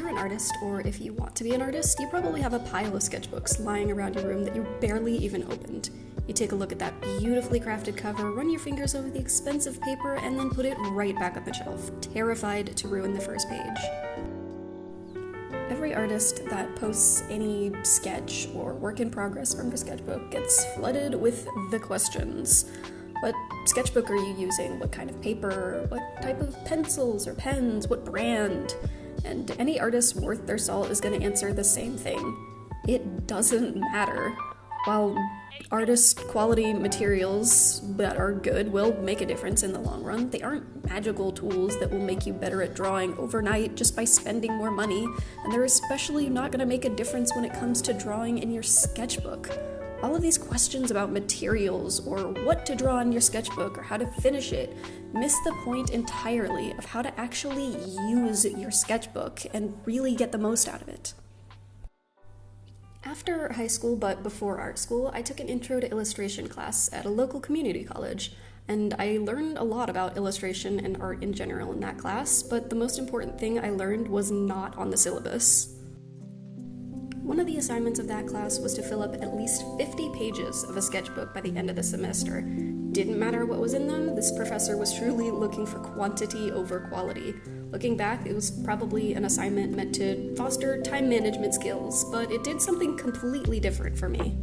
you're an artist, or if you want to be an artist, you probably have a pile of sketchbooks lying around your room that you barely even opened. You take a look at that beautifully crafted cover, run your fingers over the expensive paper, and then put it right back on the shelf, terrified to ruin the first page. Every artist that posts any sketch or work in progress from their sketchbook gets flooded with the questions. What sketchbook are you using? What kind of paper? What type of pencils or pens? What brand? And any artist worth their salt is going to answer the same thing. It doesn't matter. While artist quality materials that are good will make a difference in the long run, they aren't magical tools that will make you better at drawing overnight just by spending more money, and they're especially not going to make a difference when it comes to drawing in your sketchbook. All of these questions about materials or what to draw in your sketchbook or how to finish it miss the point entirely of how to actually use your sketchbook and really get the most out of it. After high school, but before art school, I took an intro to illustration class at a local community college, and I learned a lot about illustration and art in general in that class, but the most important thing I learned was not on the syllabus. One of the assignments of that class was to fill up at least 50 pages of a sketchbook by the end of the semester. Didn't matter what was in them, this professor was truly looking for quantity over quality. Looking back, it was probably an assignment meant to foster time management skills, but it did something completely different for me.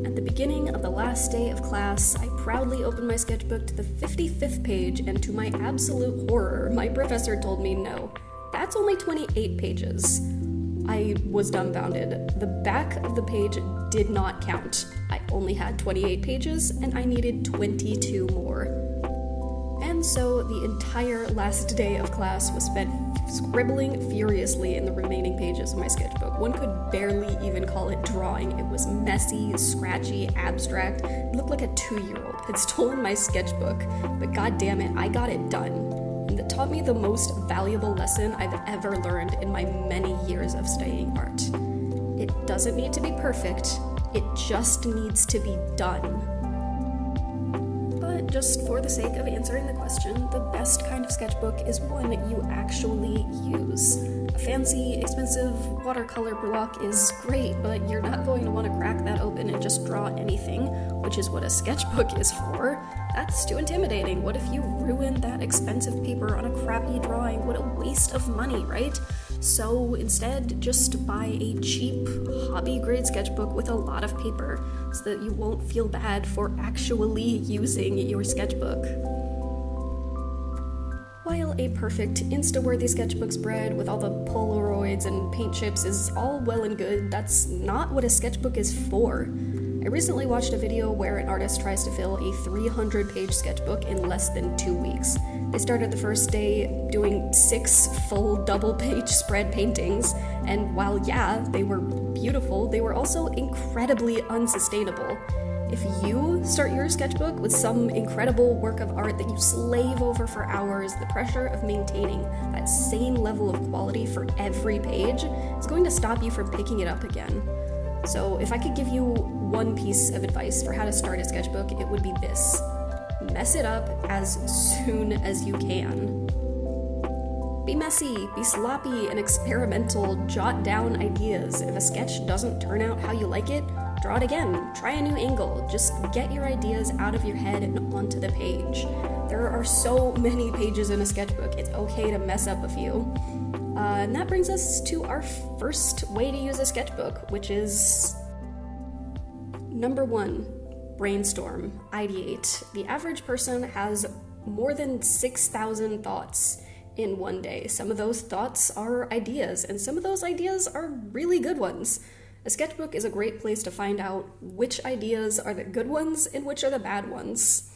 At the beginning of the last day of class, I proudly opened my sketchbook to the 55th page, and to my absolute horror, my professor told me no. That's only 28 pages. I was dumbfounded. The back of the page did not count. I only had 28 pages, and I needed 22 more. And so the entire last day of class was spent scribbling furiously in the remaining pages of my sketchbook. One could barely even call it drawing. It was messy, scratchy, abstract. It looked like a 2-year-old had stolen my sketchbook, but goddammit, I got it done. And it taught me the most valuable lesson I've ever learned in my many years of studying art. It doesn't need to be perfect, it just needs to be done. But just for the sake of answering the question, the best kind of sketchbook is one you actually use. A fancy, expensive watercolor block is great, but you're not going to want to crack that open and just draw anything, which is what a sketchbook is for. That's too intimidating. What if you ruin that expensive paper on a crappy drawing? What a waste of money, right? So instead, just buy a cheap, hobby-grade sketchbook with a lot of paper so that you won't feel bad for actually using your sketchbook. While a perfect, Insta-worthy sketchbook spread with all the Polaroids and paint chips is all well and good, that's not what a sketchbook is for. I recently watched a video where an artist tries to fill a 300-page sketchbook in less than 2 weeks. They started the first day doing 6 full double-page spread paintings, and while yeah, they were beautiful, they were also incredibly unsustainable. If you start your sketchbook with some incredible work of art that you slave over for hours, the pressure of maintaining that same level of quality for every page is going to stop you from picking it up again. So if I could give you one piece of advice for how to start a sketchbook, it would be this. Mess it up as soon as you can. Be messy, be sloppy and experimental, jot down ideas. If a sketch doesn't turn out how you like it, draw it again, try a new angle, just get your ideas out of your head and onto the page. There are so many pages in a sketchbook, it's okay to mess up a few. And that brings us to our first way to use a sketchbook, which is number 1, brainstorm, ideate. The average person has more than 6,000 thoughts in one day. Some of those thoughts are ideas, and some of those ideas are really good ones. A sketchbook is a great place to find out which ideas are the good ones and which are the bad ones.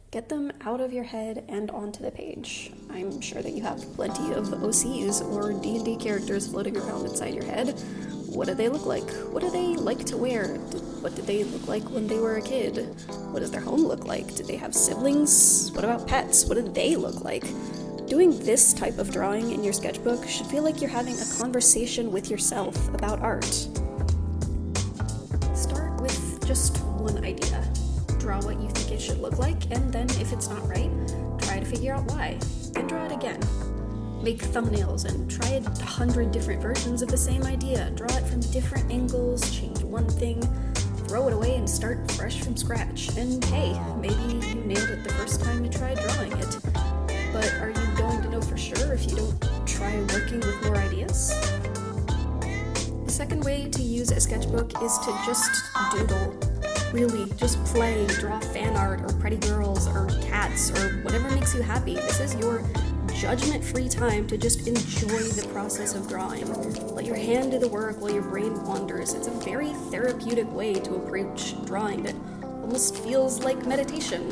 Get them out of your head and onto the page. I'm sure that you have plenty of OCs or D&D characters floating around inside your head. What do they look like? What do they like to wear? What did they look like when they were a kid? What does their home look like? Do they have siblings? What about pets? What do they look like? Doing this type of drawing in your sketchbook should feel like you're having a conversation with yourself about art. Start with just one idea. Draw what you think it should look like, and then if it's not right, try to figure out why, and draw it again. Make thumbnails and try 100 different versions of the same idea. Draw it from different angles, change one thing, throw it away and start fresh from scratch. And hey, maybe you nailed it the first time you tried drawing it. But are you going to know for sure if you don't try working with more ideas? The second way to use a sketchbook is to just doodle. Really, just play, draw fan art or pretty girls or cats or whatever makes you happy. This is your judgment-free time to just enjoy the process of drawing. Let your hand do the work while your brain wanders. It's a very therapeutic way to approach drawing that almost feels like meditation.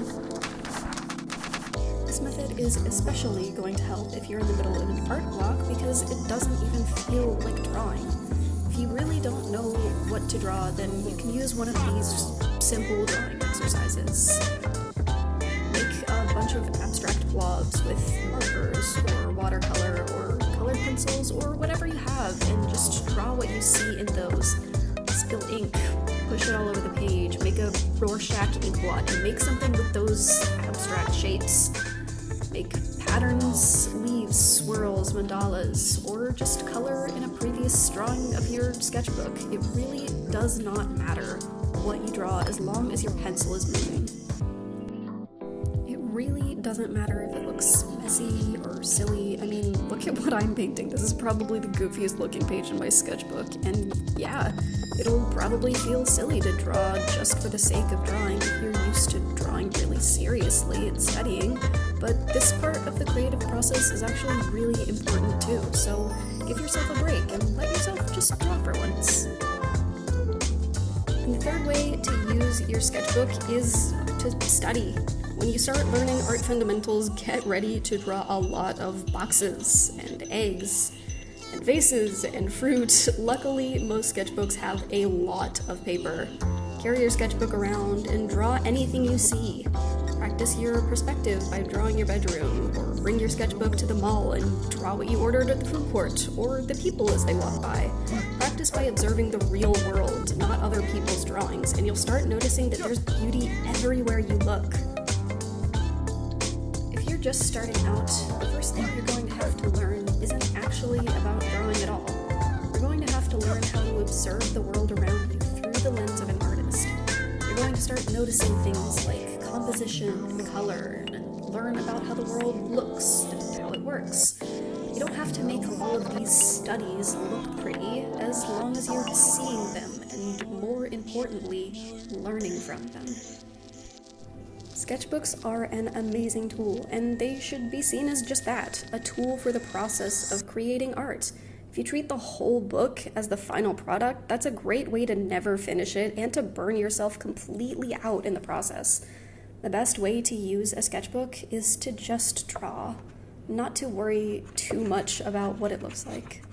This method is especially going to help if you're in the middle of an art block because it doesn't even feel like drawing. If you really don't know what to draw, then you can use one of these simple drawing exercises. Make a bunch of abstract blobs with markers or watercolor or colored pencils or whatever you have, and just draw what you see in those. Spill ink, push it all over the page, make a Rorschach ink blot, and make something with those abstract shapes. Make patterns, leaves, swirls, mandalas, or just color in a previous drawing of your sketchbook. It really does not matter what you draw as long as your pencil is moving. It really doesn't matter if it looks messy or silly. I mean, look at what I'm painting. This is probably the goofiest looking page in my sketchbook, and yeah, it'll probably feel silly to draw just for the sake of drawing if you're used to drawing really seriously and studying, but this part of the creative process is actually really important too, so give yourself a break and let yourself just draw for once. And the third way to use your sketchbook is to study. When you start learning art fundamentals, get ready to draw a lot of boxes and eggs and vases and fruit. Luckily, most sketchbooks have a lot of paper. Carry your sketchbook around and draw anything you see. Practice your perspective by drawing your bedroom, or bring your sketchbook to the mall and draw what you ordered at the food court, or the people as they walk by. Practice by observing the real world, not other people's drawings, and you'll start noticing that there's beauty everywhere you look. If you're just starting out, the first thing you're going to have to learn isn't actually about drawing at all. You're going to have to learn how to observe the world around you through the lens of an artist. You're going to start noticing things like composition and color, and learn about how the world looks and how it works. You don't have to make all of these studies look pretty as long as you're seeing them and, more importantly, learning from them. Sketchbooks are an amazing tool, and they should be seen as just that, a tool for the process of creating art. If you treat the whole book as the final product, that's a great way to never finish it and to burn yourself completely out in the process. The best way to use a sketchbook is to just draw, not to worry too much about what it looks like.